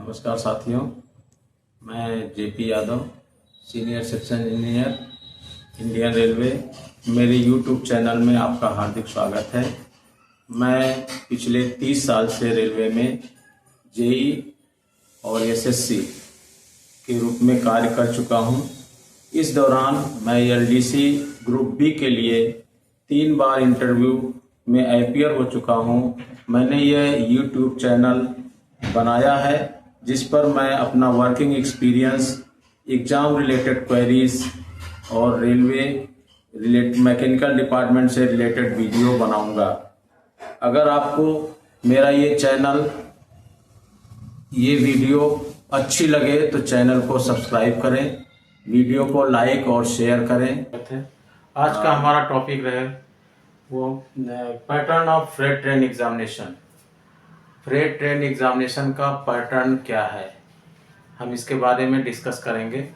नमस्कार साथियों, मैं JP Yadav, senior section engineer, Indian railway. मेरे यूट्यूब चैनल में आपका हार्दिक स्वागत है। मैं पिछले 30 साल से रेलवे में जेई और एसएससी के रूप में कार्य कर चुका हूं। इस दौरान मैं एलडीसी ग्रुप बी के लिए 3 बार इंटरव्यू में अपीयर हो चुका हूं। मैंने यह यूट्यूब चैनल बनाया है जिस पर मैं अपना working experience, exam related queries और रेलवे मैकेनिकल डिपार्टमेंट से रिलेटेड वीडियो बनाऊंगा। अगर आपको मेरा ये वीडियो अच्छी लगे तो चैनल को सब्सक्राइब करें, वीडियो को लाइक और शेयर करें। आज का हमारा टॉपिक रहे वो pattern of freight train examination. Freight train examination का पैटर्न क्या है, हम इसके बारे में डिस्कस करेंगे।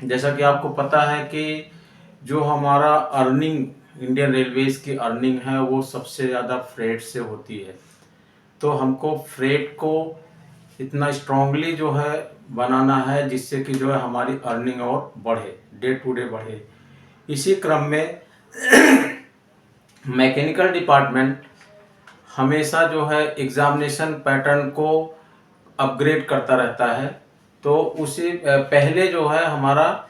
जैसा कि आपको पता है कि जो हमारा अर्निंग, इंडियन रेलवेज की अर्निंग है वो सबसे ज़्यादा फ्रेट से होती है। तो हमको फ्रेट को इतना स्ट्रांगली जो है बनाना है जिससे कि जो है हमारी अर्निंग और बढ़े, डे टू डे बढ़े। इसी क्रम में मैकेनिकल डिपार्टमेंट हमेशा जो है एग्जामिनेशन पैटर्न को अपग्रेड करता रहता है। तो उसी पहले जो है हमारा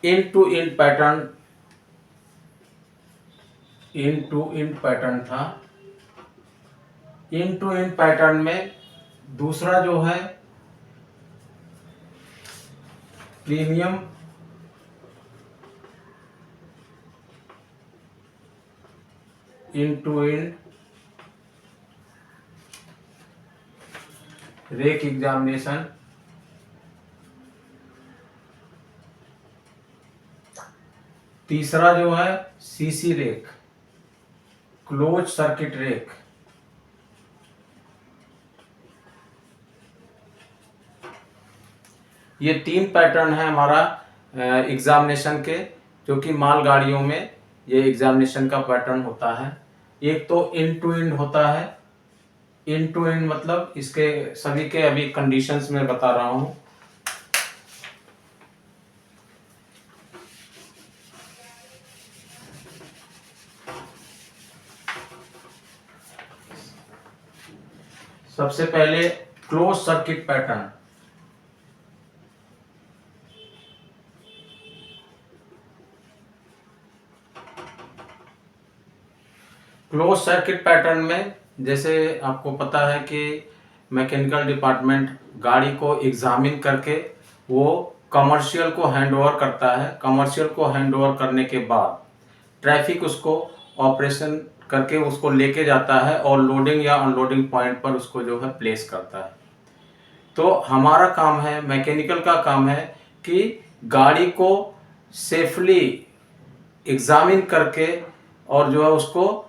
इन टू इन पैटर्न था। इन टू इन पैटर्न में दूसरा जो है premium in to in rake examination. तीसरा जो है CC rake, closed circuit rake. ये 3 पैटर्न है हमारा एग्जामिनेशन के, जो कि मालगाड़ियों में ये एग्जामिनेशन का पैटर्न होता है। एक तो इन टू इन होता है। इन टू इन मतलब इसके सभी के अभी कंडीशंस में बता रहा हूं। सबसे पहले close circuit pattern. Close circuit pattern में जैसे आपको पता है कि मैकेनिकल डिपार्टमेंट गाड़ी को एग्जामिन करके वो कमर्शियल को हैंडओवर करता है। कमर्शियल को हैंडओवर करने के बाद ट्रैफिक उसको ऑपरेशन करके उसको लेके जाता है और लोडिंग या अनलोडिंग पॉइंट पर उसको जो है प्लेस करता है। तो हमारा काम है, मैकेनिकल का काम है कि गाड़ी को सेफली एग्जामिन करके और जो है उसको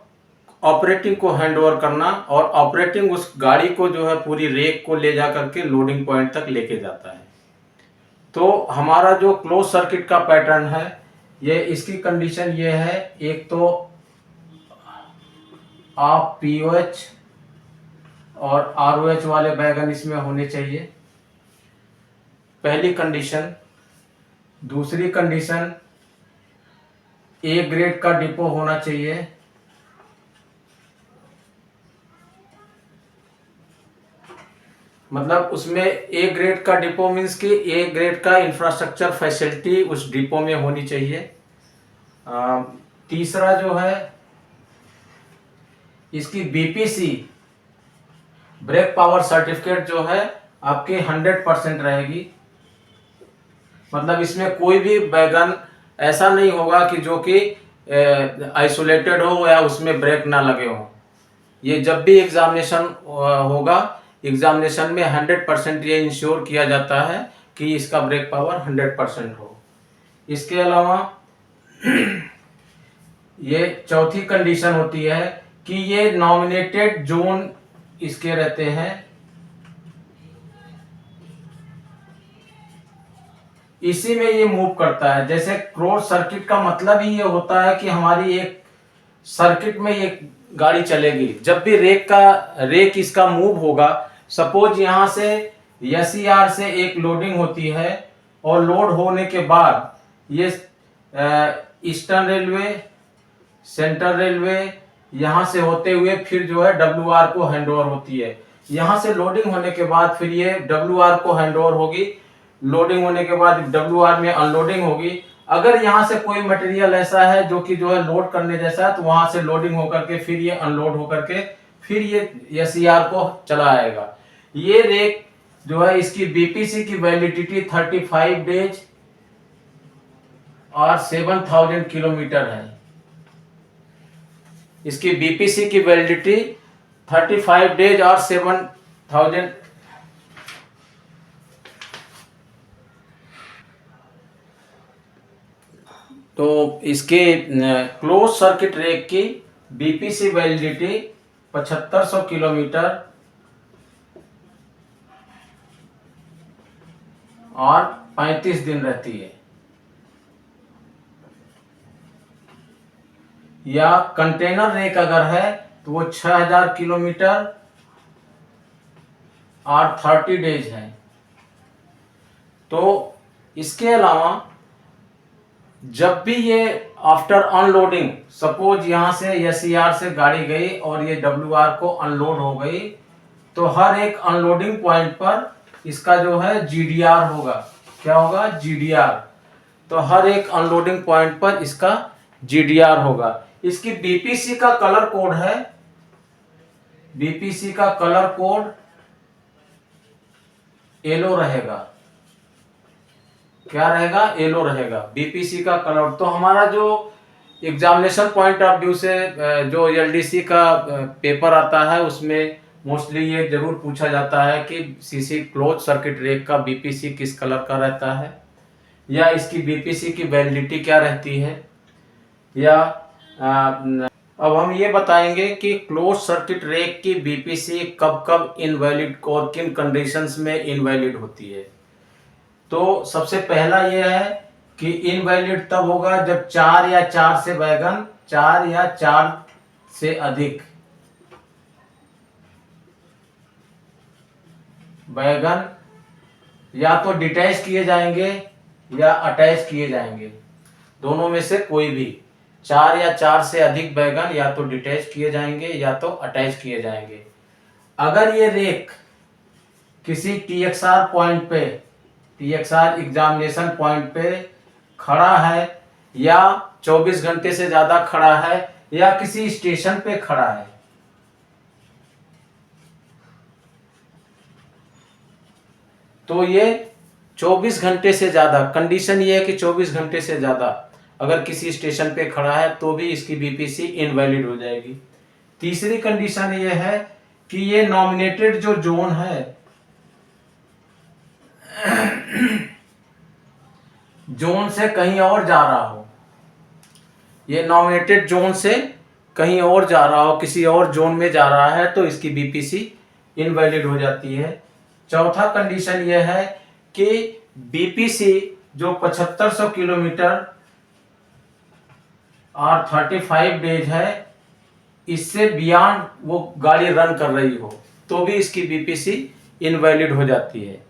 ऑपरेटिंग को हैंडओवर करना, और ऑपरेटिंग उस गाड़ी को जो है पूरी रेक को ले जा करके लोडिंग पॉइंट तक लेके जाता है। तो हमारा जो क्लोज सर्किट का पैटर्न है, ये इसकी कंडीशन ये है, एक तो आप पीओएच और आरओएच वाले वैगन इसमें होने चाहिए, पहली कंडीशन। दूसरी कंडीशन, ए ग्रेड का डिपो होना चाहिए। मतलब उसमें ए ग्रेड का डिपो मीन्स कि ए ग्रेड का इंफ्रास्ट्रक्चर फैसिलिटी उस डिपो में होनी चाहिए। तीसरा जो है इसकी बीपीसी, ब्रेक पावर सर्टिफिकेट जो है आपकी 100% रहेगी। मतलब इसमें कोई भी वैगन ऐसा नहीं होगा कि जो कि आइसोलेटेड हो या उसमें ब्रेक ना लगे हो। ये जब भी एग्जामिनेशन होगा, एग्जामिनेशन में 100% ये इंश्योर किया जाता है कि इसका ब्रेक पावर 100% हो। इसके अलावा ये चौथी कंडीशन होती है कि ये नॉमिनेटेड जोन इसके रहते हैं, इसी में ये मूव करता है। जैसे क्लोज सर्किट का मतलब ही ये होता है कि हमारी एक सर्किट में ये गाड़ी चलेगी। जब भी रेक इसका मूव होगा सपोज यहाँ से एसईआर से एक लोडिंग होती है और लोड होने के बाद ये ईस्टर्न रेलवे, सेंट्रल रेलवे, यहाँ से होते हुए फिर जो है डब्ल्यूआर को हैंडओवर होती है। यहाँ से लोडिंग होने के बाद फिर ये डब्ल्यूआर को हैंडओवर होगी, लोडिंग होने के बाद डब्ल्यूआर में अनलोडिंग होगी। अगर यहाँ से कोई मटेरियल ऐसा है जो कि जो है लोड करने जैसा है, तो वहां से लोडिंग होकर के फिर ये अनलोड होकर के फिर ये एसईआर को चला आएगा। ये रेक जो है इसकी बीपीसी की वैलिडिटी 35 डेज और 7000 किलोमीटर है। इसकी बीपीसी की वैलिडिटी 35 डेज और 7000। तो इसके क्लोज सर्किट रेक की बीपीसी वैलिडिटी 7500 किलोमीटर और 35 दिन रहती है। या कंटेनर रेक अगर है तो वो 6000 किलोमीटर और 30 डेज है। तो इसके अलावा जब भी ये आफ्टर अनलोडिंग, सपोज यहाँ से एसईआर से गाड़ी गई और ये डब्ल्यूआर को अनलोड हो गई, तो हर एक अनलोडिंग पॉइंट पर इसका जो है जीडीआर होगा। क्या होगा? जीडीआर। तो हर एक अनलोडिंग पॉइंट पर इसका जीडीआर होगा। इसकी बीपीसी का कलर कोड है, बीपीसी का कलर कोड येलो रहेगा। क्या रहेगा? येलो रहेगा बीपीसी का कलर। तो हमारा जो एग्जामिनेशन पॉइंट ऑफ व्यू से जो एलडीसी का पेपर आता है उसमें मोस्टली ये जरूर पूछा जाता है कि सीसी क्लोज सर्किट रेक का बीपीसी किस कलर का रहता है, या इसकी बीपीसी की वैलिडिटी क्या रहती है, या अब हम ये बताएंगे कि क्लोज सर्किट रेक की बीपीसी कब कब इनवैलिड और किन कंडीशंस में इनवैलिड होती है। तो सबसे पहला ये है कि इनवैलिड तब होगा जब 4 या 4 से बैगन, 4 या 4 से अधिक बैगन या तो डिटैच किए जाएंगे या अटैच किए जाएंगे, दोनों में से कोई भी। 4 या 4 से अधिक बैगन या तो डिटैच किए जाएंगे या तो अटैच किए जाएंगे। अगर ये रेक किसी टीएक्सआर पॉइंट पे, टीएक्सआर एग्जामिनेशन पॉइंट पे खड़ा है, या 24 घंटे से ज्यादा खड़ा है, या किसी स्टेशन पे खड़ा है, तो ये 24 घंटे से ज्यादा, कंडीशन ये है कि 24 घंटे से ज्यादा अगर किसी स्टेशन पे खड़ा है तो भी इसकी बीपीसी इनवैलिड हो जाएगी। तीसरी कंडीशन ये है कि ये नॉमिनेटेड जो जोन है, जोन से कहीं और जा रहा हो, ये नॉमिनेटेड जोन से कहीं और जा रहा हो, किसी और जोन में जा रहा है, तो इसकी बीपीसी इनवैलिड हो जाती है। चौथा कंडीशन यह है कि बीपीसी जो 7500 किलोमीटर और 35 डेज है, इससे बियॉन्ड वो गाड़ी रन कर रही हो, तो भी इसकी बीपीसी इनवैलिड हो जाती है।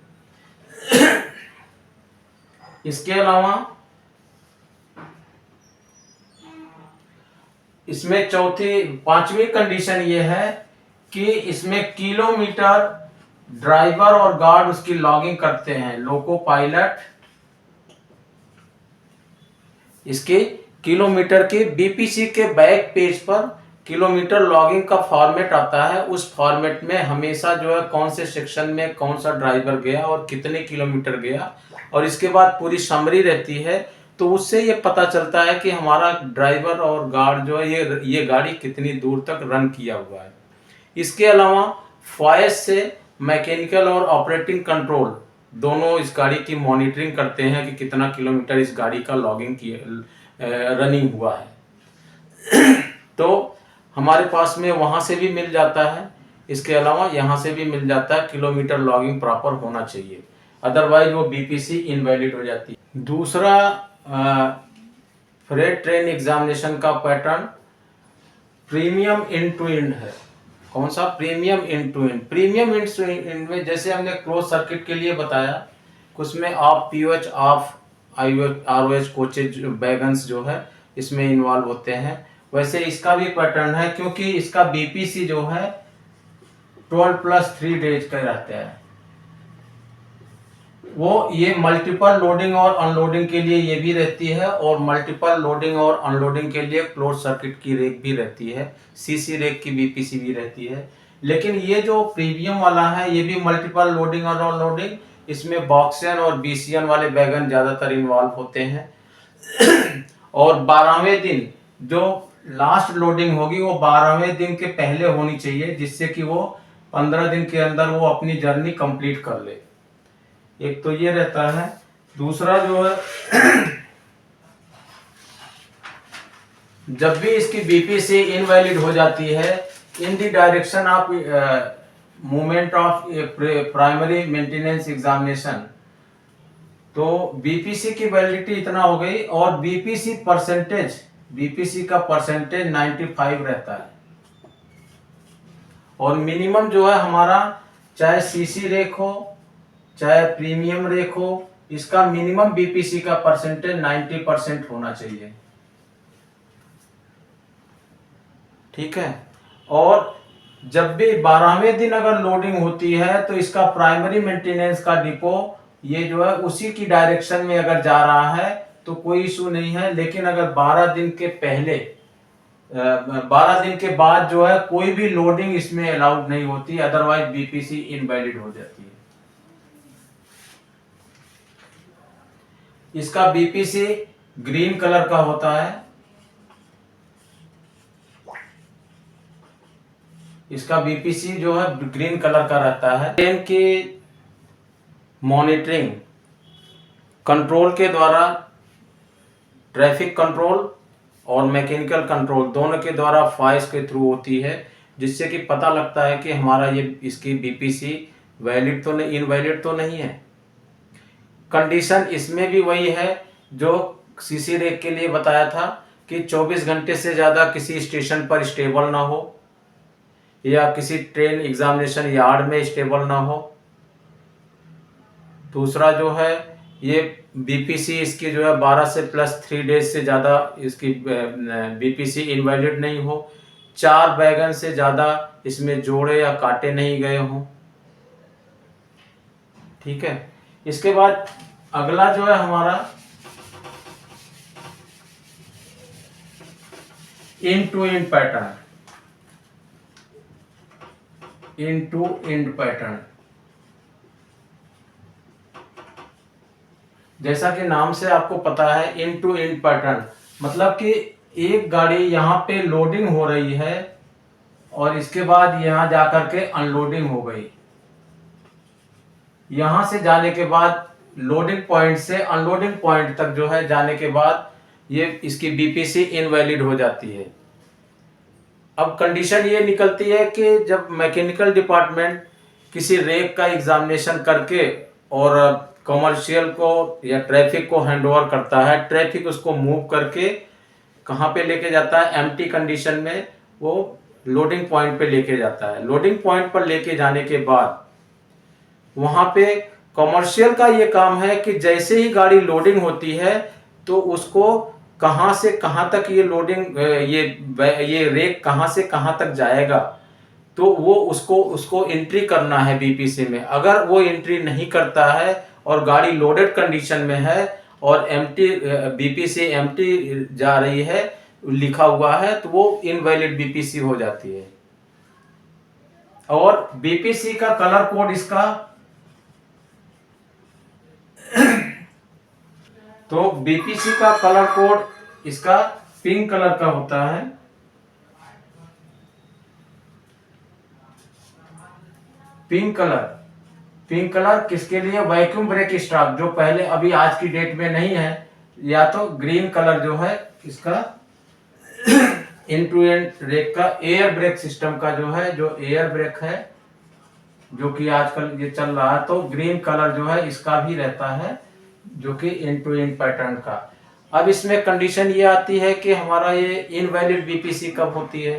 इसके अलावा इसमें पांचवी कंडीशन ये है कि इसमें किलोमीटर ड्राइवर और गार्ड उसकी लॉगिंग करते हैं, लोको पायलट इसके किलोमीटर के बीपीसी के बैक पेज पर किलोमीटर लॉगिंग का फॉर्मेट आता है। उस फॉर्मेट में हमेशा जो है कौन से सेक्शन में कौन सा ड्राइवर गया और कितने किलोमीटर गया, और इसके बाद पूरी समरी रहती है। तो उससे ये पता चलता है कि हमारा ड्राइवर और गार्ड जो है ये गाड़ी कितनी दूर तक रन किया हुआ है। इसके अलावा फॉयस से मैकेनिकल और ऑपरेटिंग कंट्रोल दोनों इस गाड़ी की मॉनिटरिंग करते हैं कि कितना किलोमीटर इस गाड़ी का लॉगिंग रनिंग हुआ है। तो हमारे पास में वहां से भी मिल जाता है, इसके अलावा यहाँ से भी मिल जाता है। किलोमीटर लॉगिंग प्रॉपर होना चाहिए, अदरवाइज वो बीपीसी इनवैलिड हो जाती है। दूसरा फ्रेट ट्रेन एग्जामिनेशन का pattern premium end to end है। कौन सा? Premium in to end. Premium in to end में जैसे हमने क्लोज सर्किट के लिए बताया, उसमें आप pOH of ROH coaches wagons जो है इसमें इन्वॉल्व होते हैं। वैसे इसका भी पैटर्न है, क्योंकि इसका बीपीसी जो है 12+3 डेज का रहता है। वो ये मल्टीपल लोडिंग और अनलोडिंग के लिए ये भी रहती है, और मल्टीपल लोडिंग और अनलोडिंग के लिए क्लोज सर्किट की रेक भी रहती है, सीसी रेक की बीपीसी भी रहती है। लेकिन ये जो प्रीमियम वाला है ये भी मल्टीपल लोडिंग और अनलोडिंग, इसमें बॉक्सियन और बीसीएन वाले बैगन ज्यादातर इन्वॉल्व होते हैं। और 12वें दिन जो लास्ट लोडिंग होगी वो 12वें दिन के पहले होनी चाहिए, जिससे कि वो 15 दिन के अंदर वो अपनी जर्नी कंप्लीट कर ले। एक तो ये रहता है। दूसरा जो है जब भी इसकी बीपीसी इनवैलिड हो जाती है in the direction of movement of primary maintenance examination, तो बीपीसी की वैलिडिटी इतना हो गई, और बीपीसी का परसेंटेज 95 रहता है। और मिनिमम जो है हमारा, चाहे सीसी रेक हो चाहे प्रीमियम रेक हो, इसका मिनिमम बीपीसी का परसेंटेज 90% होना चाहिए। ठीक है। और जब भी 12वें दिन अगर लोडिंग होती है तो इसका प्राइमरी मेंटेनेंस का डिपो ये जो है उसी की डायरेक्शन में अगर जा रहा है तो कोई इशू नहीं है। लेकिन अगर 12 दिन के पहले 12 दिन के बाद जो है कोई भी लोडिंग इसमें अलाउड नहीं होती, अदरवाइज बीपीसी इनवैलिड हो जाती है। इसका बीपीसी ग्रीन कलर का होता है। इसका बीपीसी जो है ग्रीन कलर का रहता है। ट्रेन की मॉनिटरिंग कंट्रोल के द्वारा, ट्रैफिक कंट्रोल और मैकेनिकल कंट्रोल दोनों के द्वारा फॉइस के थ्रू होती है, जिससे कि पता लगता है कि हमारा ये इसकी बीपीसी वैलिड तो नहीं, इनवैलिड तो नहीं है। कंडीशन इसमें भी वही है जो सीसी रेक के लिए बताया था कि 24 घंटे से ज़्यादा किसी स्टेशन पर स्टेबल ना हो, या किसी ट्रेन एग्जामिनेशन यार्ड में स्टेबल ना हो। दूसरा जो है ये बीपीसी इसकी जो है 12 से +3 डेज से ज़्यादा इसकी बीपीसी इनवैलिड नहीं हो। 4 बैगन से ज़्यादा इसमें जोड़े या काटे नहीं गए हों। ठीक है। इसके बाद अगला जो है हमारा end to end pattern. End to end pattern, जैसा कि नाम से आपको पता है इंड टू इंड पैटर्न मतलब कि एक गाड़ी यहाँ पे लोडिंग हो रही है और इसके बाद यहाँ जाकर के अनलोडिंग हो गई। यहां से जाने के बाद लोडिंग पॉइंट से अनलोडिंग पॉइंट तक जो है जाने के बाद ये इसकी बीपीसी इनवैलिड हो जाती है। अब कंडीशन ये निकलती है कि जब मैकेनिकल डिपार्टमेंट किसी रेक का एग्जामिनेशन करके और कमर्शियल को या ट्रैफिक को हैंडओवर करता है, ट्रैफिक उसको मूव करके कहाँ पे लेके जाता है, एम्प्टी कंडीशन में वो लोडिंग पॉइंट पे लेके जाता है। लोडिंग पॉइंट पर लेके जाने के बाद वहां पे कमर्शियल का ये काम है कि जैसे ही गाड़ी लोडिंग होती है तो उसको कहां से कहां तक ये लोडिंग ये रेक कहां से कहां तक जाएगा, तो वो उसको एंट्री करना है बीपीसी में। अगर वो एंट्री नहीं करता है और गाड़ी लोडेड कंडीशन में है और एम्प्टी बीपीसी एम्प्टी जा रही है लिखा हुआ है तो वो इनवैलिड बीपीसी हो जाती है। और बीपीसी का कलर कोड इसका तो बीपीसी का कलर कोड इसका पिंक कलर का होता है। पिंक कलर किसके लिए? वैक्यूम ब्रेक स्टॉक, जो पहले अभी आज की डेट में नहीं है। या तो ग्रीन कलर जो है इसका इनटू एंड ब्रेक का एयर ब्रेक सिस्टम का जो है, जो एयर ब्रेक है जो कि आजकल ये चल रहा है, तो ग्रीन कलर जो है इसका भी रहता है जो कि एंड टू एंड पैटर्न का। अब इसमें कंडीशन ये आती है कि हमारा ये इनवैलिड बीपीसी कब होती है?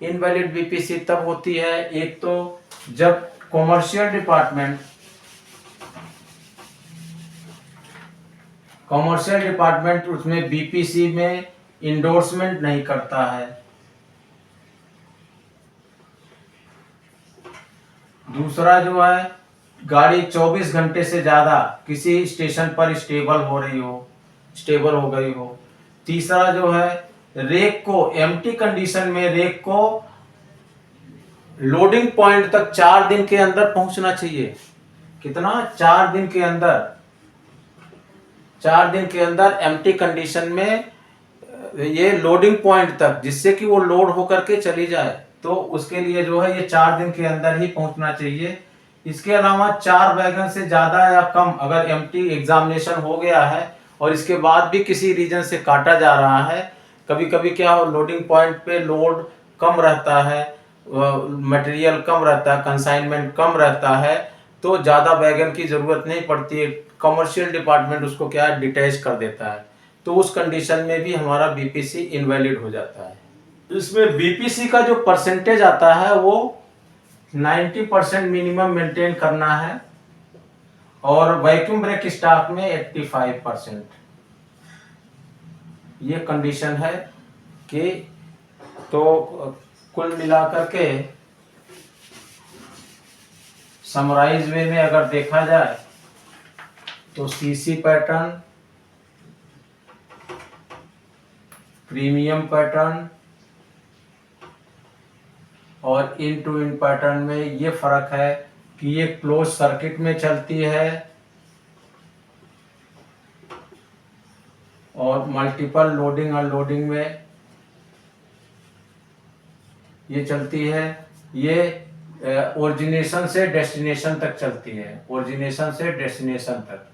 इनवैलिड बीपीसी तब होती है, एक तो जब कॉमर्शियल डिपार्टमेंट उसमें बीपीसी में इंडोर्समेंट नहीं करता है। दूसरा जो है, गाड़ी 24 घंटे से ज़्यादा किसी स्टेशन पर स्टेबल हो गई हो। तीसरा जो है, रेक को एम्प्टी कंडीशन में रेक को लोडिंग पॉइंट तक 4 दिन के अंदर पहुंचना चाहिए। कितना? 4 दिन के अंदर। 4 दिन के अंदर एम्प्टी कंडीशन में ये लोडिंग पॉइंट तक, जिससे कि वो लोड होकर के चली जाए, तो उसके लिए जो है ये 4 दिन के अंदर ही पहुंचना चाहिए। इसके अलावा 4 वैगन से ज्यादा या कम अगर एम्प्टी एग्जामिनेशन हो गया है और इसके बाद भी किसी रीजन से काटा जा रहा है, कभी कभी क्या हो, लोडिंग पॉइंट पे लोड कम रहता है, मटेरियल कम रहता है, कंसाइनमेंट कम रहता है, तो ज़्यादा वैगन की ज़रूरत नहीं पड़ती है। कमर्शियल डिपार्टमेंट उसको क्या है, डिटैच कर देता है, तो उस कंडीशन में भी हमारा बीपीसी इनवैलिड हो जाता है। इसमें बीपीसी का जो परसेंटेज आता है वो 90% मिनिमम मेंटेन करना है और वैक्यूम ब्रेक स्टॉक में 85%। ये कंडीशन है कि तो कुल मिलाकर के समराइज वे में अगर देखा जाए तो सीसी पैटर्न, प्रीमियम पैटर्न और इन टू इन पैटर्न में ये फर्क है कि ये क्लोज सर्किट में चलती है और मल्टीपल लोडिंग अनलोडिंग में ये चलती है। ये ओरिजिनेशन से डेस्टिनेशन तक चलती है, ओरिजिनेशन से डेस्टिनेशन तक।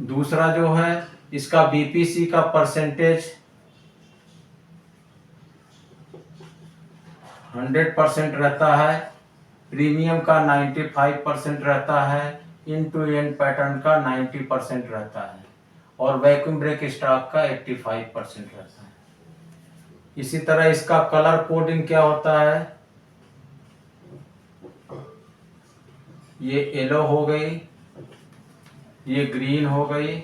दूसरा जो है, इसका बीपीसी का परसेंटेज 100% रहता है, प्रीमियम का 95% रहता है, इन टू एंड पैटर्न का 90% रहता है और वैक्यूम ब्रेक स्टॉक का 85% रहता है। इसी तरह इसका कलर कोडिंग क्या होता है, ये येलो हो गई, ये ग्रीन हो गई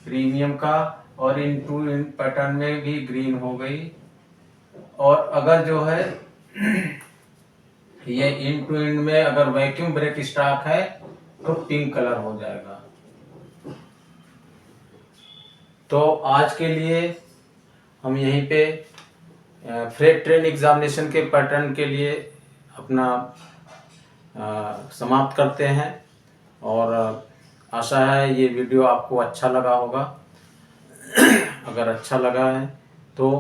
प्रीमियम का, और इन टू इन पैटर्न में भी ग्रीन हो गई। और अगर जो है ये इन टू इन में अगर वैक्यूम ब्रेक स्टॉक है तो पिंक कलर हो जाएगा। तो आज के लिए हम यहीं पे फ्रेट ट्रेन एग्जामिनेशन के पैटर्न के लिए अपना समाप्त करते हैं और आशा है ये वीडियो आपको अच्छा लगा होगा। अगर अच्छा लगा है तो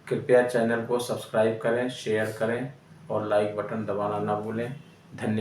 कृपया चैनल को सब्सक्राइब करें, शेयर करें और लाइक बटन दबाना ना भूलें। धन्यवाद।